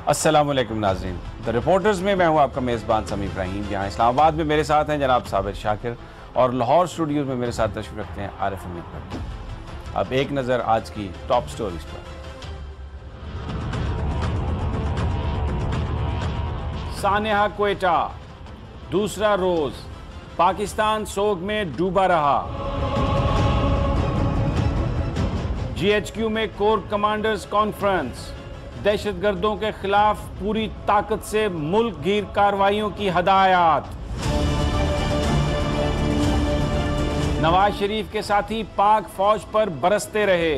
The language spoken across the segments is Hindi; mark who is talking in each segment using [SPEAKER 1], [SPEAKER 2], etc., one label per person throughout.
[SPEAKER 1] अस्सलाम वालेकुम नाज़रीन, द रिपोर्टर्स में मैं हूं आपका मेज़बान समी इब्राहिम। यहाँ इस्लामाबाद में मेरे साथ हैं जनाब साबिर शाकिर और लाहौर स्टूडियोज़ में मेरे साथ तशरीफ़ रखते हैं आरिफ अमीद भट्टी। अब एक नज़र आज की टॉप स्टोरीज पर। सानेहा क्वेटा, दूसरा रोज़ पाकिस्तान सोग में डूबा रहा। GHQ में कोर कमांडर्स कॉन्फ्रेंस, दहशतगर्दों के खिलाफ पूरी ताकत से मुल्क गिर कार्रवाइयों की हदायत। नवाज शरीफ के साथी पाक फौज पर बरसते रहे।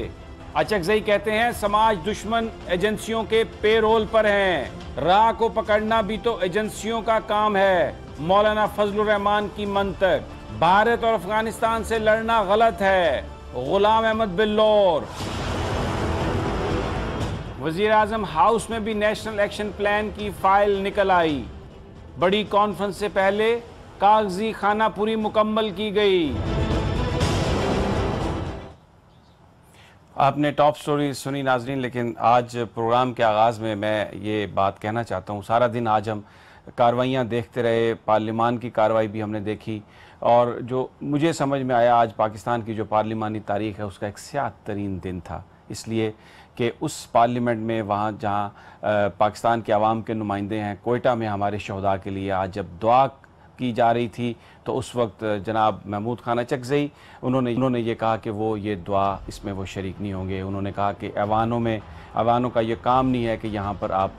[SPEAKER 1] अचकजई कहते हैं समाज दुश्मन एजेंसियों के पेरोल पर हैं। राह को पकड़ना भी तो एजेंसियों का काम है। मौलाना फजलुर रहमान की मंतक। भारत और अफगानिस्तान से लड़ना गलत है। गुलाम अहमद बिल्लौर। वज़ीर आज़म हाउस में भी नेशनल एक्शन प्लान की फाइल निकल आई। बड़ी कॉन्फ्रेंस से पहले कागजी खानापुरी मुकम्मल की गई। आपने टॉप स्टोरी सुनी नाजरीन, लेकिन आज प्रोग्राम के आगाज़ में मैं ये बात कहना चाहता हूँ। सारा दिन आज हम कार्रवाइयाँ देखते रहे, पार्लिमान की कार्रवाई भी हमने देखी और जो मुझे समझ में आया आज पाकिस्तान की जो पार्लिमानी तारीख़ है उसका एक स्याह तरीन दिन था, इसलिए कि उस पार्लियामेंट में वहाँ जहाँ पाकिस्तान के अवाम के नुमाइंदे हैं, कोयटा में हमारे शहदा के लिए आज जब दुआ की जा रही थी तो उस वक्त जनाब महमूद खान अचकजई उन्होंने ये कहा कि वो ये दुआ इसमें वो शरीक नहीं होंगे। उन्होंने कहा कि अवानों का ये काम नहीं है कि यहाँ पर आप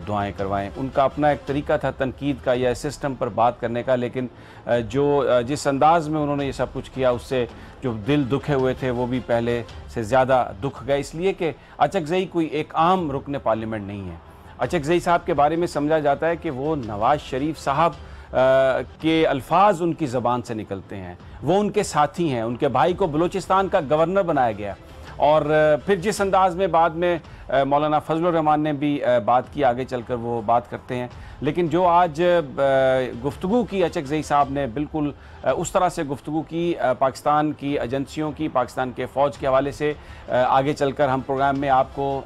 [SPEAKER 1] दुआएं करवाएं। उनका अपना एक तरीका था तनकीद का या सिस्टम पर बात करने का, लेकिन जिस अंदाज़ में उन्होंने ये सब कुछ किया उससे जो दिल दुखे हुए थे वो भी पहले से ज़्यादा दुख गए, इसलिए कि अचकजई कोई एक आम रुकन पार्लियामेंट नहीं है। अचकजई साहब के बारे में समझा जाता है कि वो नवाज शरीफ साहब के अल्फाज उनकी ज़बान से निकलते हैं, वो उनके साथी हैं। उनके भाई को बलूचिस्तान का गवर्नर बनाया गया और फिर जिस अंदाज में बाद में मौलाना फजलुर रहमान ने भी बात की, आगे चलकर वो बात करते हैं। लेकिन जो आज गुफ्तगू की अचकजई साहब ने, बिल्कुल उस तरह से गुफ्तगू की पाकिस्तान की एजेंसियों की, पाकिस्तान के फ़ौज के हवाले से। आगे चलकर हम प्रोग्राम में आपको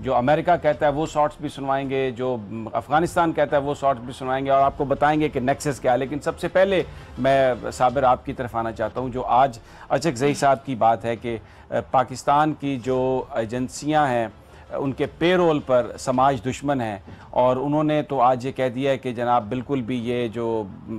[SPEAKER 1] जो अमेरिका कहता है वो शॉर्ट्स भी सुनवाएंगे, जो अफ़गानिस्तान कहता है वो शॉर्ट्स भी सुनवाएंगे और आपको बताएंगे कि नेक्सस क्या है। लेकिन सबसे पहले मैं साबिर आपकी तरफ आना चाहता हूँ। जो आज अचकजई साहब की बात है कि पाकिस्तान की जो एजेंसियाँ हैं उनके पेरोल पर समाज दुश्मन हैं और उन्होंने तो आज ये कह दिया है कि जनाब बिल्कुल भी ये जो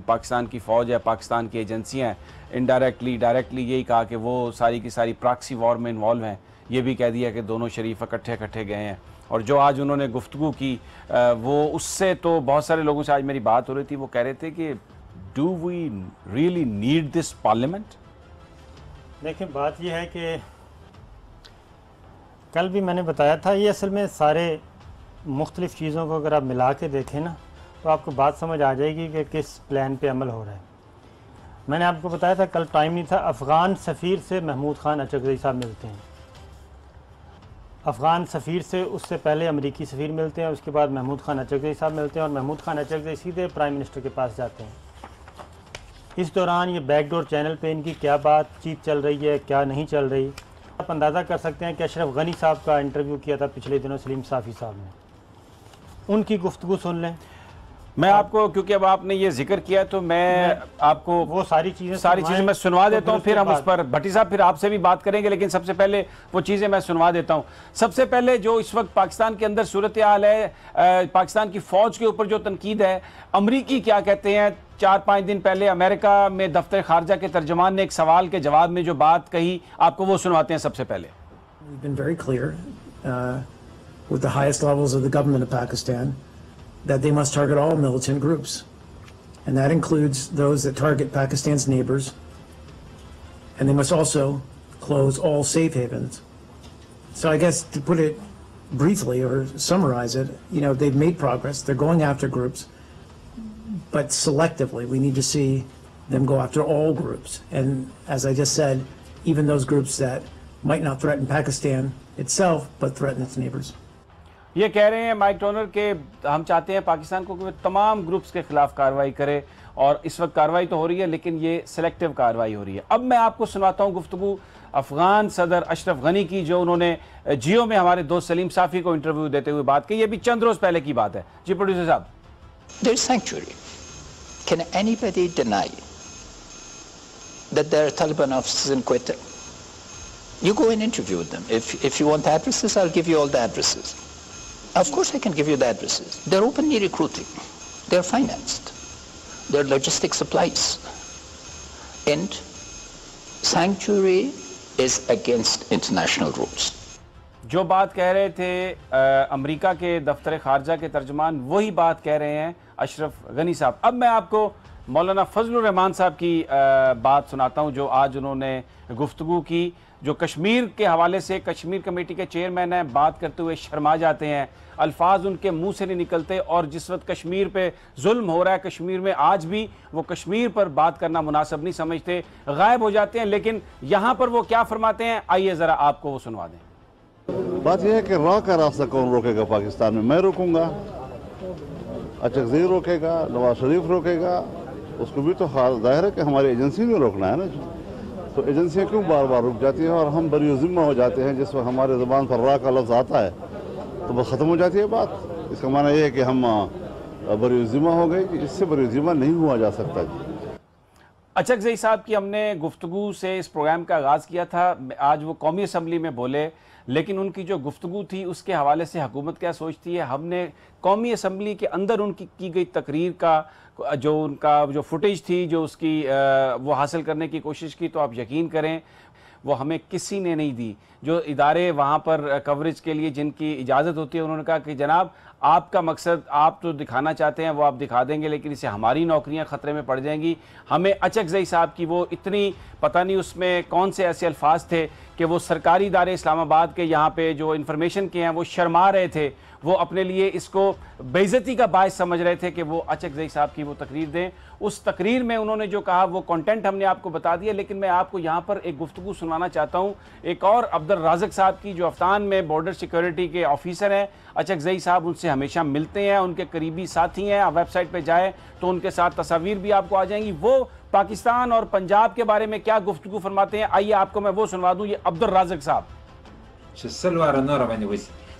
[SPEAKER 1] पाकिस्तान की फ़ौज है, पाकिस्तान की एजेंसियाँ हैं, इनडायरेक्टली डायरेक्टली यही कहा कि वो सारी की सारी प्रॉक्सी वॉर में इन्वॉल्व हैं। ये भी कह दिया कि दोनों शरीफ इकट्ठे गए हैं। और जो आज उन्होंने गुफ्तगू की वो उससे तो बहुत सारे लोगों से आज मेरी बात हो रही थी, वो कह रहे थे कि do we really need this parliament.
[SPEAKER 2] देखिए बात यह है कि कल भी मैंने बताया था, ये असल में सारे मुख्तलिफ़ चीज़ों को अगर आप मिला के देखें ना तो आपको बात समझ आ जाएगी कि किस प्लान पे अमल हो रहा है। मैंने आपको बताया था, कल टाइम नहीं था, अफ़गान सफ़ीर से महमूद खान अचकजई साहब मिलते हैं। अफ़गान सफ़ीर से उससे पहले अमरीकी सफ़ीर मिलते हैं, उसके बाद महमूद खान अचकजई साहब मिलते हैं और महमूद खान अचकजई सीधे प्राइम मिनिस्टर के पास जाते हैं। इस दौरान ये बैकडोर चैनल पे इनकी क्या बातचीत चल रही है, क्या नहीं चल रही, आप अंदाज़ा कर सकते हैं कि अशरफ गनी साहब का इंटरव्यू किया था पिछले दिनों सलीम साफ़ी साहब ने, उनकी गुफ्तगू सुन लें।
[SPEAKER 1] मैं आपको, क्योंकि अब आपने ये जिक्र किया तो मैं आपको
[SPEAKER 2] वो सारी चीज़ें
[SPEAKER 1] मैं सुनवा देता हूँ, फिर हम उस पर भट्टी साहब फिर आपसे भी बात करेंगे। लेकिन सबसे पहले वो चीज़ें मैं सुनवा देता हूँ। सबसे पहले जो इस वक्त पाकिस्तान के अंदर सूरत हाल है, पाकिस्तान की फ़ौज के ऊपर जो तनकीद है, अमरीकी क्या कहते हैं। 4-5 दिन पहले अमेरिका में दफ्तर खारजा के तर्जमान ने एक सवाल के जवाब में जो बात कही, आपको वो सुनवाते हैं सबसे पहले।
[SPEAKER 3] We've been very clear with the highest levels of the government of Pakistan that they must target all militant groups, and that includes those that target Pakistan's neighbors, and they must also close all safe havens. So I guess to put it briefly or summarize it, you know, they've made progress, they're going after groups, but selectively we need to see them go after all groups. And as I just said, even those groups that might not threaten Pakistan itself, but threaten its neighbors.
[SPEAKER 1] ये कह रहे हैं माइक टोनर के हम चाहते हैं पाकिस्तान को कि वो तमाम ग्रुप्स के खिलाफ कार्रवाई करे, और इस वक्त कार्रवाई तो हो रही है लेकिन ये सिलेक्टिव कार्रवाई हो रही है। अब मैं आपको सुनाता हूँ गुफ्तगू अफगान सदर अशरफ गनी की, जो उन्होंने जियो में हमारे दोस्त सलीम साफ़ी को इंटरव्यू देते हुए बात की। ये भी चंद रोज पहले की बात है। जी प्रोड्यूसर साहब।
[SPEAKER 4] There is sanctuary. Can anybody deny that there are Taliban officers in Quetta? You go and interview with them. If you want addresses, I'll give you all the addresses. Of course I can give you the addresses. They're openly recruiting. They're financed. They're logistic supplies. And sanctuary is against international rules.
[SPEAKER 1] जो बात कह रहे थे अमेरिका के दफ्तर खारजा के तर्जमान, वही बात कह रहे हैं अशरफ गनी साहब। अब मैं आपको मौलाना फजलुर रहमान साहब की बात सुनाता हूं, जो आज उन्होंने गुफ्तगू की, जो कश्मीर के हवाले से कश्मीर कमेटी के चेयरमैन हैं, बात करते हुए शर्मा जाते हैं, अल्फाज उनके मुंह से नहीं निकलते, और जिस वक्त कश्मीर पे जुल्म हो रहा है, कश्मीर में आज भी वो कश्मीर पर बात करना मुनासिब नहीं समझते, गायब हो जाते हैं। लेकिन यहाँ पर वो क्या फरमाते हैं, आइए ज़रा आपको वो सुनवा दें।
[SPEAKER 5] बात यह है कि रॉ का रास्ता कौन रोकेगा पाकिस्तान में? मैं रोकूंगा, अचकज़ई रोकेगा, नवाज शरीफ रोकेगा, उसको भी तो जाहिर है कि हमारी एजेंसी ने रोकना है ना। तो एजेंसियां क्यों बार बार रुक जाती हैं और हम बरीज़िम्मा हो जाते हैं? जिस वक्त हमारे ज़बान पर रॉ का लफ्ज़ आता है तो बस ख़त्म हो जाती है बात। इसका माना यह है कि हम बरीज़िम्मा हो गए, इससे बरीज़िम्मा नहीं हुआ जा सकता। जी
[SPEAKER 1] अचकज़ई साहब की हमने गुफ्तगू से इस प्रोग्राम का आगाज़ किया था। आज वो कौमी असम्बली में बोले, लेकिन उनकी जो गुफ्तगू थी उसके हवाले से हुकूमत क्या सोचती है, हमने कौमी असम्बली के अंदर उनकी की गई तकरीर का जो फुटेज थी, जो उसकी वो हासिल करने की कोशिश की, तो आप यकीन करें वो हमें किसी ने नहीं दी। जो इदारे वहाँ पर कवरेज के लिए जिनकी इजाज़त होती है, उन्होंने कहा कि जनाब आपका मकसद आप तो दिखाना चाहते हैं वो आप दिखा देंगे, लेकिन इससे हमारी नौकरियां ख़तरे में पड़ जाएंगी। हमें अचकज़ई साहब की वो इतनी, पता नहीं उसमें कौन से ऐसे अल्फाज थे कि वो सरकारी इदारे इस्लामाबाद के यहाँ पे जो इन्फॉर्मेशन के हैं वो शर्मा रहे थे, वो अपने लिए इसको बेइज्जती का बायस समझ रहे थे कि वो अचकज़ई साहब की वो तकरीर दें। उस तकरीर में उन्होंने जो कहा वो कंटेंट हमने आपको बता दिया, लेकिन मैं आपको यहाँ पर एक गुफ्तगू सुनाना चाहता हूँ एक और अब्दुल राज़िक साहब की, जो अफ्तान में बॉर्डर सिक्योरिटी के ऑफिसर हैं। अचकज़ई साहब उनसे हमेशा मिलते हैं, उनके करीबी साथी हैं। आप वेबसाइट पर जाएँ तो उनके साथ तस्वीर भी आपको आ जाएंगी। वो पाकिस्तान और पंजाब के बारे में क्या गुफ्तगू फरमाते हैं, आइए आपको मैं वो सुनवा दूँ। ये अब्दुल राज़िक साहब।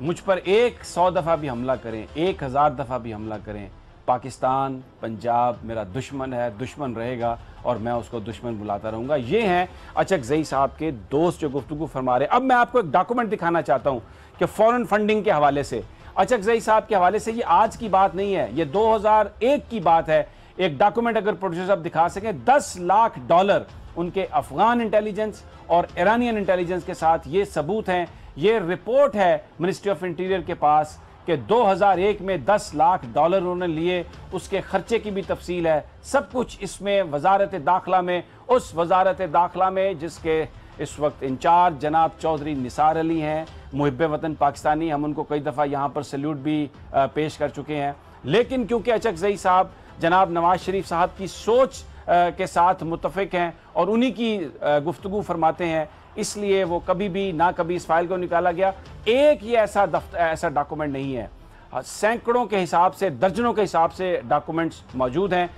[SPEAKER 1] मुझ पर 100 दफ़ा भी हमला करें, 1000 दफ़ा भी हमला करें, पाकिस्तान पंजाब मेरा दुश्मन है, दुश्मन रहेगा और मैं उसको दुश्मन बुलाता रहूँगा। ये हैं अचकज़ई साहब के दोस्त जो गुफ्तगू फरमा रहे। अब मैं आपको एक डॉक्यूमेंट दिखाना चाहता हूँ कि फॉरेन फंडिंग के हवाले से, अचकज़ई साहब के हवाले से, ये आज की बात नहीं है, ये 2001 की बात है। एक डॉक्यूमेंट अगर प्रोड्यूसर साहब दिखा सकें, $10 लाख उनके अफगान इंटेलिजेंस और ईरानियन इंटेलिजेंस के साथ ये सबूत हैं। ये रिपोर्ट है मिनिस्ट्री ऑफ इंटीरियर के पास कि 2001 में $10 लाख उन्होंने लिए, उसके खर्चे की भी तफसील है। सब कुछ इसमें वजारत दाखिला में, उस वजारत दाखिला में जिसके इस वक्त इंचार्ज जनाब चौधरी निसार अली हैं, मुहिब्ब वतन पाकिस्तानी। हम उनको कई दफ़ा यहाँ पर सल्यूट भी पेश कर चुके हैं। लेकिन क्योंकि अचकज़ई साहब जनाब नवाज शरीफ साहब की सोच के साथ मुत्तफ़िक हैं और उन्हीं की गुफ्तगू फरमाते हैं, इसलिए वो कभी भी ना कभी इस फाइल को निकाला गया। एक ये ऐसा डॉक्यूमेंट नहीं है, सैकड़ों के हिसाब से, दर्जनों के हिसाब से डॉक्यूमेंट्स मौजूद हैं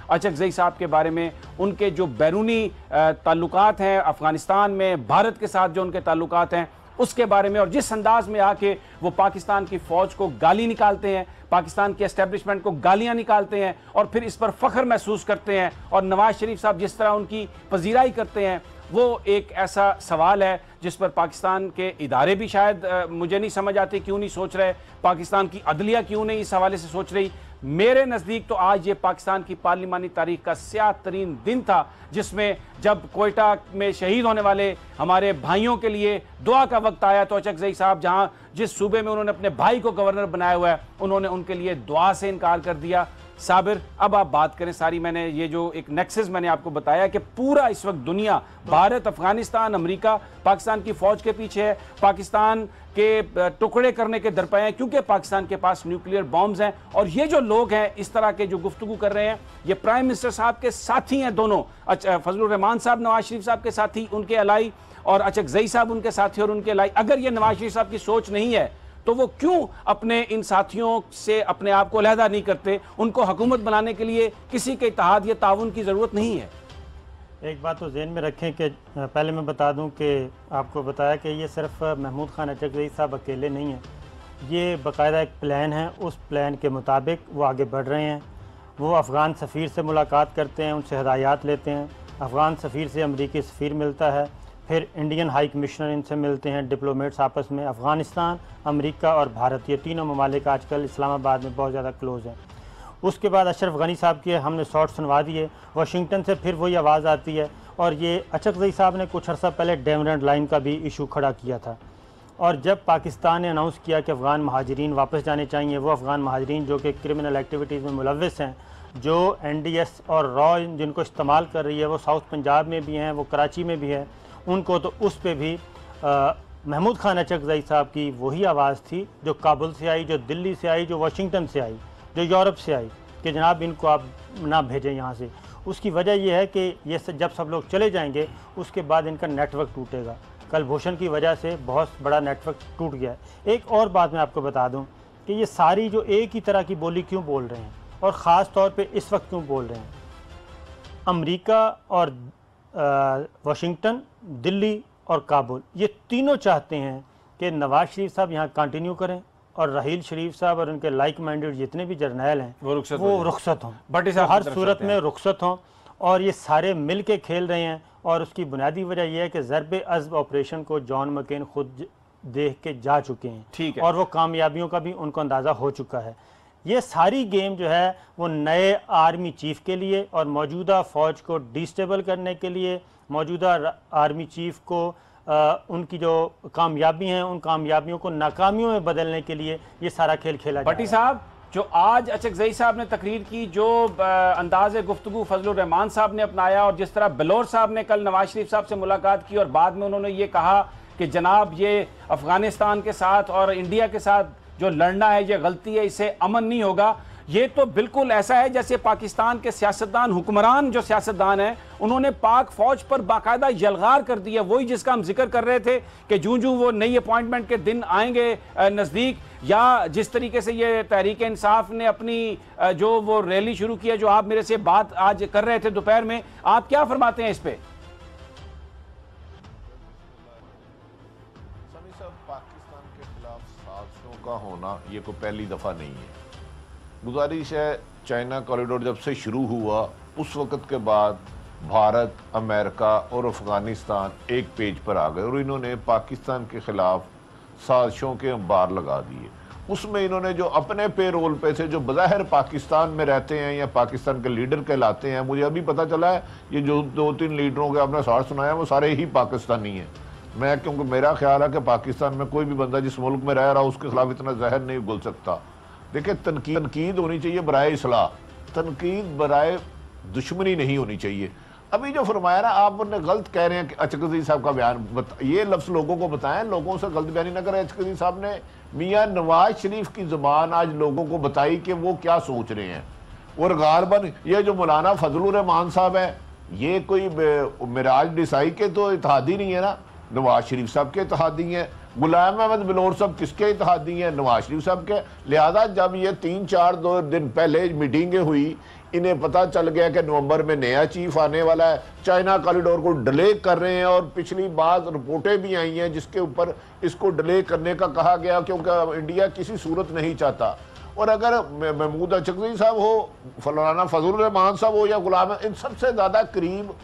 [SPEAKER 1] अचकज़ई साहब के बारे में। उनके जो बैरूनी ताल्लुकात हैं अफ़गानिस्तान में, भारत के साथ जो उनके ताल्लुकात हैं उसके बारे में, और जिस अंदाज में आके वो पाकिस्तान की फ़ौज को गाली निकालते हैं, पाकिस्तान के एस्टेब्लिशमेंट को गालियां निकालते हैं और फिर इस पर फ़ख्र महसूस करते हैं, और नवाज शरीफ साहब जिस तरह उनकी पजीराई करते हैं, वो एक ऐसा सवाल है जिस पर पाकिस्तान के इदारे भी शायद मुझे नहीं समझ आते क्यों नहीं सोच रहे, पाकिस्तान की अदलिया क्यों नहीं इस हवाले से सोच रही। मेरे नज़दीक तो आज ये पाकिस्तान की पार्लिमानी तारीख का स्याह तरीन दिन था, जिसमें जब कोयटा में शहीद होने वाले हमारे भाइयों के लिए दुआ का वक्त आया, तो अचकज़ई साहब जिस सूबे में उन्होंने अपने भाई को गवर्नर बनाया हुआ है, उन्होंने उनके लिए दुआ से इनकार कर दिया। साबिर, अब आप बात करें सारी, मैंने ये जो एक नेक्सस मैंने आपको बताया कि पूरा इस वक्त दुनिया, भारत, अफगानिस्तान, अमेरिका पाकिस्तान की फौज के पीछे है, पाकिस्तान के टुकड़े करने के दरपे हैं, क्योंकि पाकिस्तान के पास न्यूक्लियर बॉम्ब्स हैं। और ये जो लोग हैं इस तरह के जो गुफ्तगू कर रहे हैं, ये प्राइम मिनिस्टर साहब के साथी हैं दोनों। फजलुर रहमान साहब नवाज शरीफ साहब के साथी, उनके अलाई, और अचकजई साहब उनके साथी और उनके अलाई। अगर ये नवाज शरीफ साहब की सोच नहीं है तो वो क्यों अपने इन साथियों से अपने आप को अलहदा नहीं करते? उनको हुकूमत बनाने के लिए किसी के इत्तेहाद या ताउन की ज़रूरत नहीं है।
[SPEAKER 2] एक बात तो ज़हन में रखें कि पहले मैं बता दूं कि आपको बताया कि ये सिर्फ महमूद खान अचकजई साहब अकेले नहीं हैं, ये बाकायदा एक प्लान है। उस प्लान के मुताबिक वो आगे बढ़ रहे हैं। वो अफ़गान सफ़ीर से मुलाकात करते हैं, उनसे हिदायत लेते हैं। अफ़गान सफ़ीर से अमरीकी सफ़ीर मिलता है, फिर इंडियन हाई कमिश्नर इनसे मिलते हैं, डिप्लोमेट्स आपस में। अफ़गानिस्तान, अमेरिका और भारत, ये तीनों ममालिक आजकल इस्लामाबाद में बहुत ज़्यादा क्लोज़ हैं। उसके बाद अशरफ गनी साहब की हमने शॉर्ट सुनवा दिए। वाशिंगटन से फिर वही आवाज़ आती है, और ये अचकजई साहब ने कुछ अर्सा पहले डेमरल्ड लाइन का भी इशू खड़ा किया था। और जब पाकिस्तान ने अनाउंस किया कि अफ़गान महाजरीन वापस जाने चाहिए, वो अफ़गान महाजरीन जो कि क्रिमिनल एक्टिविटीज़ में मुलव्वस हैं, जो NDS और रॉ जिनको इस्तेमाल कर रही है, वो साउथ पंजाब में भी हैं, वो कराची में भी है, उनको तो उस पर भी महमूद खान अचकजई साहब की वही आवाज़ थी जो काबुल से आई, जो दिल्ली से आई, जो वाशिंगटन से आई, जो यूरोप से आई, कि जनाब इनको आप ना भेजें यहाँ से। उसकी वजह यह है कि ये जब सब लोग चले जाएंगे उसके बाद इनका नेटवर्क टूटेगा। कलभूषण की वजह से बहुत बड़ा नेटवर्क टूट गया है। एक और बात मैं आपको बता दूँ कि ये सारी जो एक ही तरह की बोली क्यों बोल रहे हैं, और ख़ास तौर पर इस वक्त क्यों बोल रहे हैं। अमरीका और वाशिंगटन, दिल्ली और काबुल, ये तीनों चाहते हैं कि नवाज शरीफ साहब यहाँ कंटिन्यू करें, और रहील शरीफ साहब और उनके लाइक माइंडेड जितने भी जर्नैल हैं वो रुखसत हों, तो हर सूरत में रुखसत हों। और ये सारे मिल के खेल रहे हैं। और उसकी बुनियादी वजह यह है कि ज़रब-ए-अज़्ब ऑपरेशन को जॉन मकेन खुद देख के जा चुके हैं, ठीक है, और वो कामयाबियों का भी उनको अंदाज़ा हो चुका है। ये सारी गेम जो है वो नए आर्मी चीफ़ के लिए और मौजूदा फ़ौज को डिस्टेबल करने के लिए, मौजूदा आर्मी चीफ़ को उनकी जो कामयाबी हैं उन कामयाबियों को नाकामियों में बदलने के लिए ये सारा खेल खेला जाए।
[SPEAKER 1] भट्टी साहब, जो आज अचकजई साहब ने तकरीर की, जो अंदाज़ गुफ्तगू फजलुर रहमान साहब ने अपनाया, और जिस तरह बिलोर साहब ने कल नवाज शरीफ साहब से मुलाकात की और बाद में उन्होंने ये कहा कि जनाब ये अफ़गानिस्तान के साथ और इंडिया के साथ जो लड़ना है ये गलती है, इससे अमन नहीं होगा, ये तो बिल्कुल ऐसा है जैसे पाकिस्तान के सियासतदान, हुक्मरान जो सियासतदान हैं, उन्होंने पाक फौज पर बाकायदा यलगार कर दिया। वही जिसका हम जिक्र कर रहे थे कि जूं वो नई अपॉइंटमेंट के दिन आएंगे नज़दीक, या जिस तरीके से ये तहरीक इंसाफ ने अपनी जो वो रैली शुरू की है, जो आप मेरे से बात आज कर रहे थे दोपहर में, आप क्या फरमाते हैं इस पर?
[SPEAKER 6] पाकिस्तान के खिलाफ साजिशों का होना ये कोई पहली दफ़ा नहीं है। गुजारिश है, चाइना कॉरिडोर जब से शुरू हुआ उस वक़्त के बाद भारत, अमेरिका और अफ़गानिस्तान एक पेज पर आ गए और इन्होंने पाकिस्तान के ख़िलाफ़ साजिशों के अंबार लगा दिए। उसमें इन्होंने जो अपने पे रोल पे थे, जो बज़ाहिर पाकिस्तान में रहते हैं या पाकिस्तान के लीडर कहलाते हैं, मुझे अभी पता चला है ये जो 2-3 लीडरों के आपने साथ सुनाया वो सारे ही पाकिस्तानी हैं। मैं, क्योंकि मेरा ख्याल है कि पाकिस्तान में कोई भी बंदा जिस मुल्क में रह रहा उसके खिलाफ इतना जहर नहीं उगल सकता। देखिए, तनकीद होनी चाहिए बराए इस्लाह, तनकीद बराए दुश्मनी नहीं होनी चाहिए। अभी जो फरमाया ना, आप उन्हें गलत कह रहे हैं कि अचकजई साहब का बयान, ये लफ्ज़ लोगों को बताएं, लोगों से गलत बयानी ना करें। अचकजई साहब ने मियाँ नवाज शरीफ की ज़ुबान आज लोगों को बताई कि वो क्या सोच रहे हैं। और गालबन ये जो मौलाना फजलुर रहमान साहब है, ये कोई मिराज डिसाई के तो इत्तेहादी नहीं है ना, नवाज शरीफ साहब के इत्तेहादी हैं। गुलाम अहमद बिलोर साहब किसके इत्तेहादी हैं? नवाज शरीफ साहब के। लिहाजा जब ये 3-4 दिन पहले मीटिंगें हुई, इन्हें पता चल गया कि नवंबर में नया चीफ आने वाला है, चाइना कॉरिडोर को डिले कर रहे हैं, और पिछली बात रिपोर्टें भी आई हैं जिसके ऊपर इसको डिले करने का कहा गया, क्योंकि इंडिया किसी सूरत नहीं चाहता। और अगर महमूद अचकजई साहब हो, फलाना फजलुर रहमान साहब हो या गुलाम, इन सबसे ज़्यादा करीब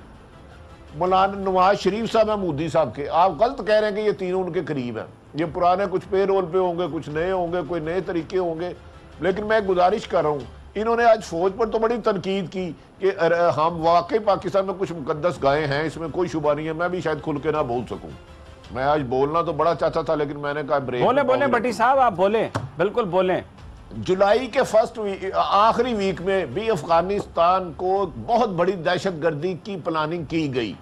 [SPEAKER 6] मौलाना नवाज शरीफ साहब है मोदी साहब के। आप गलत कह रहे हैं कि ये तीनों उनके करीब हैं। ये पुराने कुछ पे रोल पे होंगे, कुछ नए होंगे, कोई नए तरीके होंगे। लेकिन मैं गुजारिश कर रहा हूँ, इन्होंने आज फौज पर तो बड़ी तनकीद की कि हम वाकई पाकिस्तान में कुछ मुकद्दस गायें हैं, इसमें कोई शुबा नहीं है। मैं भी शायद खुल के ना बोल सकूँ, मैं आज बोलना तो बड़ा चाहता था, लेकिन मैंने कहा ब्रेक।
[SPEAKER 1] बोले भट्टी साहब, आप बोले, बिल्कुल बोलें।
[SPEAKER 6] जुलाई के फर्स्ट आखिरी वीक में भी अफगानिस्तान को बहुत बड़ी दहशतगर्दी की प्लानिंग की गई,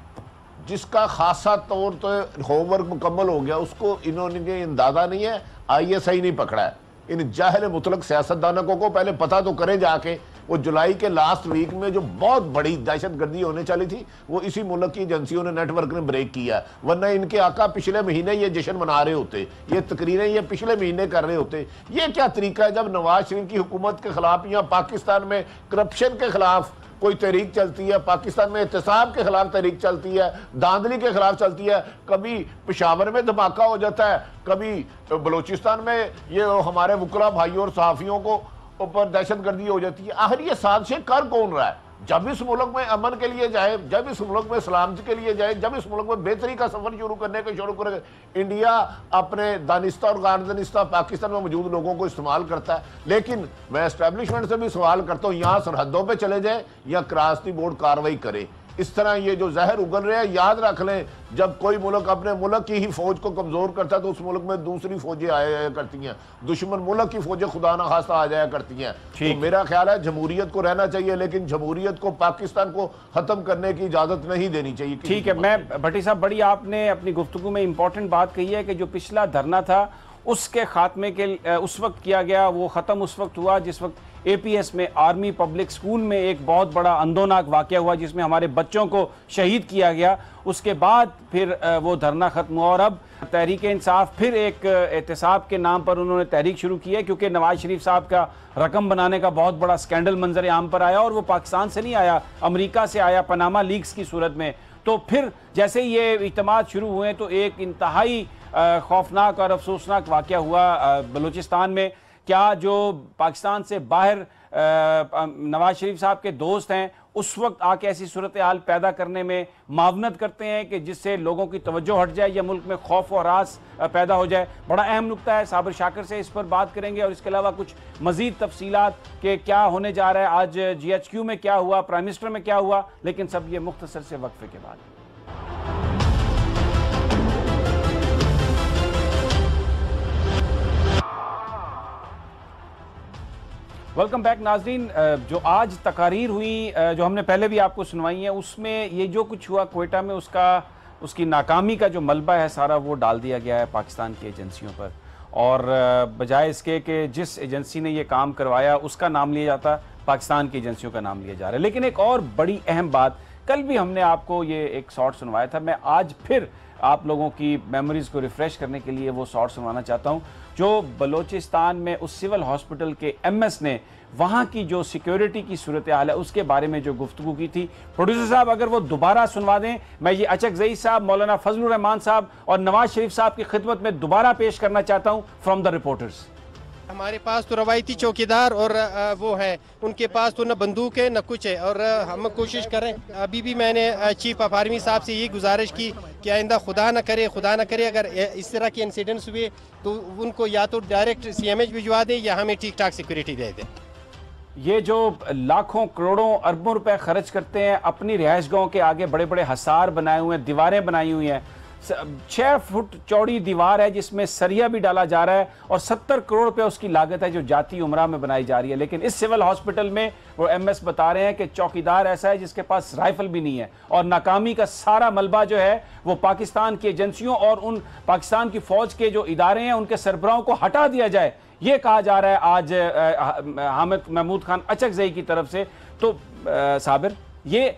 [SPEAKER 6] जिसका खासा तौर तो होमवर्क मुकम्मल हो गया। उसको इन्होंने अंदाजा नहीं है, ISI नहीं पकड़ा है। इन जाहिल मुतलक सियासतदानों को पहले पता तो करें जाके। वो जुलाई के लास्ट वीक में जो बहुत बड़ी दहशतगर्दी होने चली थी, वो इसी मुल्क की एजेंसियों ने, नेटवर्क ने ब्रेक किया, वरना इनके आका पिछले महीने ये जश्न मना रहे होते, ये तकरीरें ये पिछले महीने कर रहे होते। ये क्या तरीका है जब नवाज शरीफ की हुकूमत के खिलाफ या पाकिस्तान में करप्शन के खिलाफ कोई तहरीक चलती है, पाकिस्तान में एहतसाब के खिलाफ तहरीक चलती है, धांधली के खिलाफ चलती है, कभी पेशावर में धमाका हो जाता है, कभी बलूचिस्तान में ये हमारे वकला भाइयों और सहाफ़ियों को ऊपर दहशतगर्दी हो जाती है। आखिर ये साजिशें कर कौन रहा है? जब इस मुल्क में अमन के लिए जाए, जब इस मुल्क में सलामती के लिए जाए, जब इस मुल्क में बेहतरी का सफर शुरू करे, इंडिया अपने दानिस्ता और गारदानिस्ता पाकिस्तान में मौजूद लोगों को इस्तेमाल करता है। लेकिन मैं एस्टेब्लिशमेंट से भी सवाल करता हूँ, यहाँ सरहदों पर चले जाए या क्रॉस द बोर्ड कार्रवाई करे। इस तरह ये जो जहर उगल रहे हैं, याद रख लें, जब कोई मुल्क अपने मुल्क की ही फौज को कमजोर करता है तो उस मुल्क में दूसरी फौजें आया करती हैं, दुश्मन मुल्क की फौजें खुदा न खास्ता आ जाया करती हैं। तो मेरा ख्याल है जमहूरियत को रहना चाहिए, लेकिन जमहूरियत को पाकिस्तान को खत्म करने की इजाजत नहीं देनी चाहिए।
[SPEAKER 1] ठीक है, मैं भट्टी साहब, बड़ी आपने अपनी गुफ्तगू में इंपॉर्टेंट बात कही है कि जो पिछला धरना था उसके खात्मे के उस वक्त किया गया, वो ख़त्म उस वक्त हुआ जिस वक्त APS में आर्मी पब्लिक स्कूल में एक बहुत बड़ा अंदोनाक वाक़या हुआ जिसमें हमारे बच्चों को शहीद किया गया। उसके बाद फिर वो धरना ख़त्म हुआ और अब तहरीक इंसाफ फिर एक एहतसाब के नाम पर उन्होंने तहरीक शुरू की है, क्योंकि नवाज शरीफ साहब का रकम बनाने का बहुत बड़ा स्कैंडल मंजर आम पर आया और वो पाकिस्तान से नहीं आया, अमेरिका से आया, पनामा लीक्स की सूरत में। तो फिर जैसे ही ये इज्तिमात शुरू हुए तो एक इंतहाई खौफनाक और अफसोसनाक वाक़या हुआ बलूचिस्तान में। क्या जो पाकिस्तान से बाहर नवाज शरीफ साहब के दोस्त हैं उस वक्त आके ऐसी सूरत हाल पैदा करने में मावनत करते हैं कि जिससे लोगों की तवज्जो हट जाए या मुल्क में खौफ और हरास पैदा हो जाए? बड़ा अहम नुक्ता है। साबिर शाकिर से इस पर बात करेंगे और इसके अलावा कुछ मजीद तफसीलात के क्या होने जा रहा है, आज GHQ में क्या हुआ, प्राइम मिनिस्टर में क्या हुआ, लेकिन सब ये मुख्तसर से वक्फे के बाद। वेलकम बैक नाजरीन। जो आज तकारीर हुई, जो हमने पहले भी आपको सुनवाई है, उसमें ये जो कुछ हुआ क्वेटा में उसकी नाकामी का जो मलबा है सारा वो डाल दिया गया है पाकिस्तान की एजेंसियों पर, और बजाय इसके कि जिस एजेंसी ने ये काम करवाया उसका नाम लिया जाता, पाकिस्तान की एजेंसियों का नाम लिया जा रहा है। लेकिन एक और बड़ी अहम बात, कल भी हमने आपको ये एक शॉर्ट सुनवाया था, मैं आज फिर आप लोगों की मेमोरीज़ को रिफ़्रेश करने के लिए वो शॉर्ट सुनवाना चाहता हूँ, जो बलूचिस्तान में उस सिविल हॉस्पिटल के MS ने वहाँ की जो सिक्योरिटी की सूरत हाल है उसके बारे में जो गुफ्तगू की थी। प्रोड्यूसर साहब अगर वो दोबारा सुनवा दें, मैं ये अचकज़ई साहब, मौलाना फजलुर रहमान साहब और नवाज शरीफ साहब की खिदमत में दोबारा पेश करना चाहता हूँ फ्रॉम द रिपोर्टर्स।
[SPEAKER 7] हमारे पास तो रवायती चौकीदार और वो है, उनके पास तो न बंदूक है न कुछ है, और हम कोशिश करें। अभी भी मैंने चीफ ऑफ आर्मी साहब से ये गुजारिश की कि आइंदा खुदा न करे अगर इस तरह के इंसिडेंट्स हुए तो उनको या तो डायरेक्ट CMH भिजवा दें या हमें ठीक ठाक सिक्योरिटी दे दें।
[SPEAKER 1] ये जो लाखों करोड़ों अरबों रुपए खर्च करते हैं, अपनी रिहाइश गाहों के आगे बड़े बड़े हसार बनाए हुए हैं, दीवारें बनाई हुई हैं, 6 फुट चौड़ी दीवार है जिसमें सरिया भी डाला जा रहा है और 70 करोड़ रुपए उसकी लागत है जो जाती उमरा में बनाई जा रही है। लेकिन इस सिविल हॉस्पिटल में वो MS बता रहे हैं कि चौकीदार ऐसा है जिसके पास राइफल भी नहीं है, और नाकामी का सारा मलबा जो है वो पाकिस्तान की एजेंसियों और उन पाकिस्तान की फौज के जो इदारे हैं उनके सरबराहों को हटा दिया जाए, ये कहा जा रहा है आज हामिद महमूद खान अचकज़ई की तरफ से। तो साबिर, ये